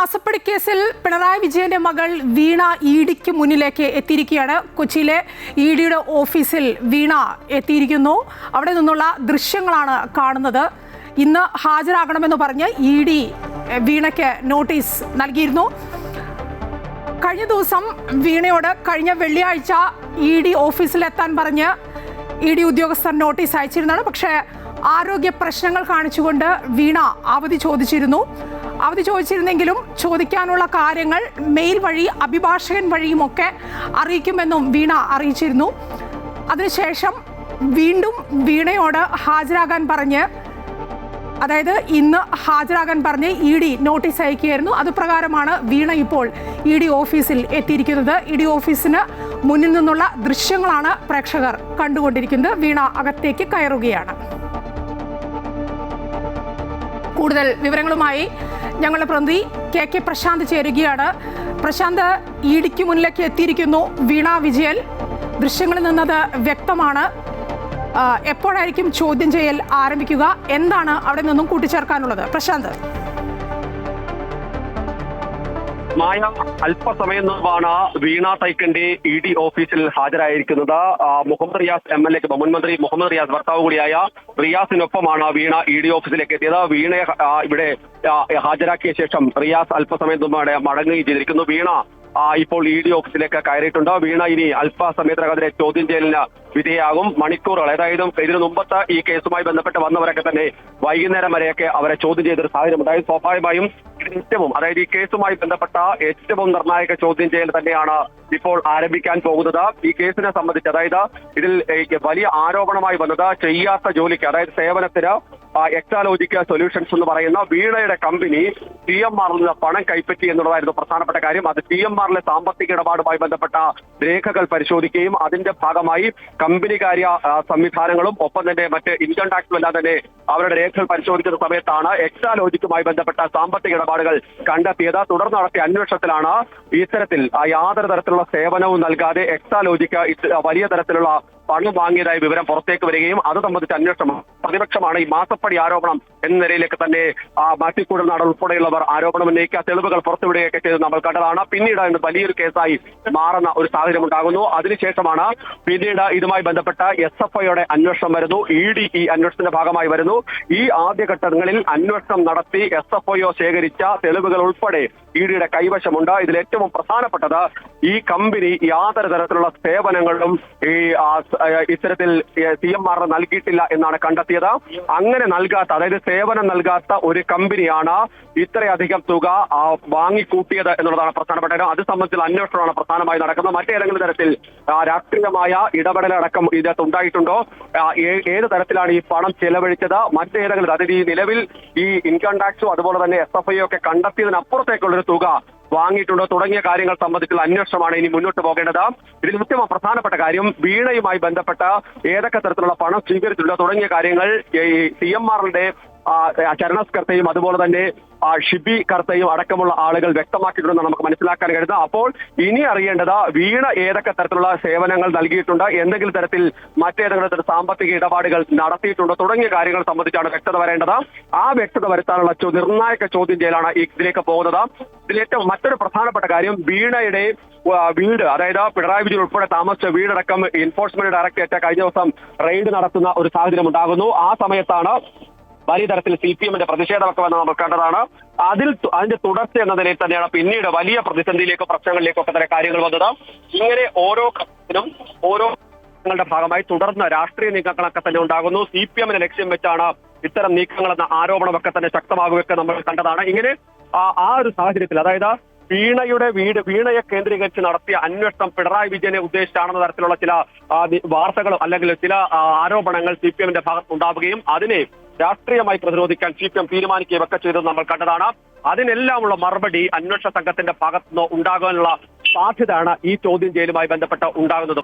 മാസപ്പടി കേസിൽ പിണറായി വിജയന്റെ മകൾ വീണ ഇഡിക്ക് മുന്നിലേക്ക് എത്തിയിരിക്കുകയാണ്. കൊച്ചിയിലെ ഇഡിയുടെ ഓഫീസിൽ വീണ എത്തിയിരിക്കുന്നു. അവിടെ നിന്നുള്ള ദൃശ്യങ്ങളാണ് കാണുന്നത്. ഇന്ന് ഹാജരാകണമെന്ന് പറഞ്ഞ് ഇഡി വീണയ്ക്ക് നോട്ടീസ് നൽകിയിരുന്നു. കഴിഞ്ഞ ദിവസം വീണയോട് കഴിഞ്ഞ വെള്ളിയാഴ്ച ഇഡി ഓഫീസിലെത്താൻ പറഞ്ഞ് ഇഡി ഉദ്യോഗസ്ഥർ നോട്ടീസ് അയച്ചിരുന്നതാണ്. പക്ഷേ ആരോഗ്യ പ്രശ്നങ്ങൾ കാണിച്ചുകൊണ്ട് വീണ അവധി ചോദിച്ചിരുന്നെങ്കിലും ചോദിക്കാനുള്ള കാര്യങ്ങൾ മെയിൽ വഴി അഭിഭാഷകൻ വഴിയുമൊക്കെ അറിയിക്കുമെന്നും വീണ അറിയിച്ചിരുന്നു. അതിനുശേഷം വീണ്ടും വീണയോട് ഹാജരാകാൻ പറഞ്ഞ്, അതായത് ഇന്ന് ഹാജരാകാൻ പറഞ്ഞ് ഇഡി നോട്ടീസ് അയക്കുകയായിരുന്നു. അതുപ്രകാരമാണ് വീണ ഇപ്പോൾ ഇഡി ഓഫീസിൽ എത്തിയിരിക്കുന്നത്. ഇഡി ഓഫീസിന് മുന്നിൽ നിന്നുള്ള ദൃശ്യങ്ങളാണ് പ്രേക്ഷകർ കണ്ടുകൊണ്ടിരിക്കുന്നത്. വീണ അകത്തേക്ക് കയറുകയാണ്. കൂടുതൽ വിവരങ്ങളുമായി ഞങ്ങളുടെ പ്രതിനിധി കെ പ്രശാന്ത് ചേരുകയാണ്. പ്രശാന്ത്, ഇഡിക്ക് മുന്നിലേക്ക് എത്തിയിരിക്കുന്നു വീണ വിജയൻ. ദൃശ്യങ്ങളിൽ നിന്നത് വ്യക്തമാണ്. എപ്പോഴായിരിക്കും ചോദ്യം ചെയ്യൽ ആരംഭിക്കുക? എന്താണ് അവിടെ നിന്നും കൂട്ടിച്ചേർക്കാനുള്ളത്? പ്രശാന്ത്. മായ, അല്പസമയം മുമ്പാണ് വീണ തൈക്കണ്ടി ഇഡി ഓഫീസിൽ ഹാജരായിരിക്കുന്നത്. മുഹമ്മദ് റിയാസ് MLA, മുൻ മന്ത്രി മുഹമ്മദ് റിയാസ് ഭർത്താവ് കൂടിയായ റിയാസിനൊപ്പമാണ് വീണ ഇഡി ഓഫീസിലേക്ക് എത്തിയത്. വീണയെ ഇവിടെ ഹാജരാക്കിയ ശേഷം റിയാസ് അല്പസമയം മുമ്പാണ് മടങ്ങുകയും ചെയ്തിരിക്കുന്നു. വീണ ഇപ്പോൾ ഇഡി ഓഫീസിലേക്ക് കയറിയിട്ടുണ്ട്. വീണ ഇനി അല്പസമയത്തിനകം ചോദ്യം ചെയ്യലിന് വിധേയാകും. മണിക്കൂറുകൾ, അതായത് ഇതിനു മുമ്പത്തെ ഈ കേസുമായി ബന്ധപ്പെട്ട് വന്നവരൊക്കെ തന്നെ വൈകുന്നേരം വരെയൊക്കെ അവരെ ചോദ്യം ചെയ്തൊരു സാഹചര്യം ഉണ്ടായി. സ്വാഭാവികമായും ഏറ്റവും, അതായത് ഈ കേസുമായി ബന്ധപ്പെട്ട ഏറ്റവും നിർണായക ചോദ്യം ചെയ്യൽ തന്നെയാണ് ഇപ്പോൾ ആരംഭിക്കാൻ പോകുന്നത്. ഈ കേസിനെ സംബന്ധിച്ച്, അതായത് ഇതിൽ വലിയ ആരോപണമായി വന്നത് ചെയ്യാത്ത ജോലിക്ക്, അതായത് സേവനത്തിന് എക്സാലോജിക് സൊല്യൂഷൻസ് എന്ന് പറയുന്ന വീണയുടെ കമ്പനി TMR നിന്ന് പണം കൈപ്പറ്റി എന്നുള്ളതായിരുന്നു പ്രധാനപ്പെട്ട കാര്യം. അത് TMRലെ സാമ്പത്തിക ഇടപാടുമായി ബന്ധപ്പെട്ട രേഖകൾ പരിശോധിക്കുകയും അതിന്റെ ഭാഗമായി കമ്പനികാര്യ സംവിധാനങ്ങളും ഒപ്പം തന്നെ മറ്റ് ഇൻകം ടാക്സും എല്ലാം തന്നെ അവരുടെ രേഖകൾ പരിശോധിക്കുന്ന സമയത്താണ് എക്സാലോജിക്കുമായി ബന്ധപ്പെട്ട സാമ്പത്തിക ഇടപാടുകൾ കണ്ടെത്തിയത്. തുടർന്ന് നടത്തിയ അന്വേഷണത്തിലാണ് ഇത്തരത്തിൽ യാതൊരു തരത്തിലുള്ള സേവനവും നൽകാതെ എക്സാലോജിക്ക് വലിയ തരത്തിലുള്ള പണം വാങ്ങിയതായ വിവരം പുറത്തേക്ക് വരികയും അത് സംബന്ധിച്ച അന്വേഷണം പ്രതിപക്ഷമാണ് ഈ മാസപ്പടി ആരോപണം എന്ന നിലയിലേക്ക് തന്നെ മാറ്റിക്കൂടുന്ന ഉൾപ്പെടെയുള്ളവർ ആരോപണം ഉന്നയിക്കുക, തെളിവുകൾ പുറത്തുവിടുകയൊക്കെ ചെയ്ത് നമ്മൾ കണ്ടതാണ്. പിന്നീട് ഇന്ന് വലിയൊരു കേസായി മാറുന്ന ഒരു സാഹചര്യം ഉണ്ടാകുന്നു. അതിനുശേഷമാണ് പിന്നീട് ഇതുമായി ബന്ധപ്പെട്ട SFIയുടെ അന്വേഷണം വരുന്നു. ഇഡി ഈ അന്വേഷണത്തിന്റെ ഭാഗമായി വരുന്നു. ഈ ആദ്യഘട്ടങ്ങളിൽ അന്വേഷണം നടത്തി SFIO ശേഖരിച്ച തെളിവുകൾ ഉൾപ്പെടെ ഇഡിയുടെ കൈവശമുണ്ട്. ഇതിൽ ഏറ്റവും പ്രധാനപ്പെട്ടത് ഈ കമ്പനി യാതൊരു തരത്തിലുള്ള സേവനങ്ങളും ഈ ഇത്തരത്തിൽ TMR നൽകിയിട്ടില്ല എന്നാണ് കണ്ടെത്തിയത്. അങ്ങനെ നൽകാത്ത, അതായത് സേവനം നൽകാത്ത ഒരു കമ്പനിയാണ് ഇത്രയധികം തുക വാങ്ങിക്കൂട്ടിയത് എന്നുള്ളതാണ് പ്രധാനപ്പെട്ടത്. അത് സംബന്ധിച്ചുള്ള അന്വേഷണമാണ് പ്രധാനമായി നടക്കുന്നത്. മറ്റേതെങ്കിലും തരത്തിൽ രാഷ്ട്രീയമായ ഇടപെടലടക്കം ഇതിനകത്ത് ഉണ്ടായിട്ടുണ്ടോ? ഏത് തരത്തിലാണ് ഈ പണം ചെലവഴിച്ചത്? മറ്റേതെങ്കിലും, അതായത് ഈ നിലവിൽ ഈ ഇൻകം ടാക്സും അതുപോലെ തന്നെ SFIO ഒക്കെ കണ്ടെത്തിയതിനപ്പുറത്തേക്കുള്ളൊരു തുക വാങ്ങിയിട്ടുണ്ടോ തുടങ്ങിയ കാര്യങ്ങൾ സംബന്ധിച്ചുള്ള അന്വേഷണമാണ് ഇനി മുന്നോട്ട് പോകേണ്ടത്. ഇതിൽ ഏറ്റവും പ്രധാനപ്പെട്ട കാര്യം വീണയുമായി ബന്ധപ്പെട്ട ഏതൊക്കെ തരത്തിലുള്ള പണം സ്വീകരിച്ചിട്ടുണ്ടോ തുടങ്ങിയ കാര്യങ്ങൾ TMRന്റെ ചരണസ് കർത്തയും അതുപോലെ തന്നെ ഷിബി കർത്തയും അടക്കമുള്ള ആളുകൾ വ്യക്തമാക്കിയിട്ടുണ്ടെന്ന് നമുക്ക് മനസ്സിലാക്കാൻ കഴിയുന്നത്. അപ്പോൾ ഇനി അറിയേണ്ടത് വീണ ഏതൊക്കെ തരത്തിലുള്ള സേവനങ്ങൾ നൽകിയിട്ടുണ്ട്, എന്തെങ്കിലും തരത്തിൽ മറ്റേതെങ്കിലും തരത്തിൽ സാമ്പത്തിക ഇടപാടുകൾ നടത്തിയിട്ടുണ്ടോ തുടങ്ങിയ കാര്യങ്ങൾ സംബന്ധിച്ചാണ് വ്യക്തത വരേണ്ടത്. ആ വ്യക്തത വരുത്താനുള്ള നിർണായക ചോദ്യം ചെയ്യലാണ് ഇതിലേക്ക് പോകുന്നത്. ഇതിലേറ്റവും മറ്റൊരു പ്രധാനപ്പെട്ട കാര്യം, വീണയുടെ വീട്, അതായത് പിണറായി വിജയൻ ഉൾപ്പെടെ താമസിച്ച വീടടക്കം എൻഫോഴ്സ്മെന്റ് ഡയറക്ടറേറ്റ് കഴിഞ്ഞ ദിവസം റെയ്ഡ് നടത്തുന്ന ഒരു സാഹചര്യം ഉണ്ടാകുന്നു. ആ സമയത്താണ് വലിയ തരത്തിൽ CPMന്റെ പ്രതിഷേധമൊക്കെ വന്ന് നമ്മൾ കണ്ടതാണ്. അതിന്റെ തുടർച്ച എന്ന നിലയിൽ തന്നെയാണ് പിന്നീട് വലിയ പ്രതിസന്ധിയിലേക്കോ പ്രശ്നങ്ങളിലേക്കൊക്കെ തന്നെ കാര്യങ്ങൾ വന്നത്. ഇങ്ങനെ ഓരോ ഘട്ടത്തിനും ഓരോ ങ്ങളുടെ ഭാഗമായി തുടർന്ന് രാഷ്ട്രീയ നീക്കങ്ങളൊക്കെ തന്നെ ഉണ്ടാകുന്നു. CPMനെ ലക്ഷ്യം വെച്ചാണ് ഇത്തരം നീക്കങ്ങളെന്ന ആരോപണമൊക്കെ തന്നെ ശക്തമാകുകയൊക്കെ നമ്മൾ കണ്ടതാണ്. ഇങ്ങനെ ആ ഒരു സാഹചര്യത്തിൽ, അതായത് വീണയെ കേന്ദ്രീകരിച്ച് നടത്തിയ അന്വേഷണം പിണറായി വിജയനെ ഉദ്ദേശിച്ചാണെന്ന തരത്തിലുള്ള ചില വാർത്തകൾ അല്ലെങ്കിൽ ചില ആരോപണങ്ങൾ CPMന്റെ ഭാഗത്ത് ഉണ്ടാവുകയും അതിനെ രാഷ്ട്രീയമായി പ്രതിരോധിക്കാൻ CPM തീരുമാനിക്കുകയൊക്കെ ചെയ്തത് നമ്മൾ കണ്ടതാണ്. അതിനെല്ലാമുള്ള മറുപടി അന്വേഷണ സംഘത്തിന്റെ ഭാഗത്തുനിന്ന് ഉണ്ടാകാനുള്ള സാധ്യതയാണ് ഈ ചോദ്യം ചെയ്യലുമായി ബന്ധപ്പെട്ട് ഉണ്ടാകുന്നത്.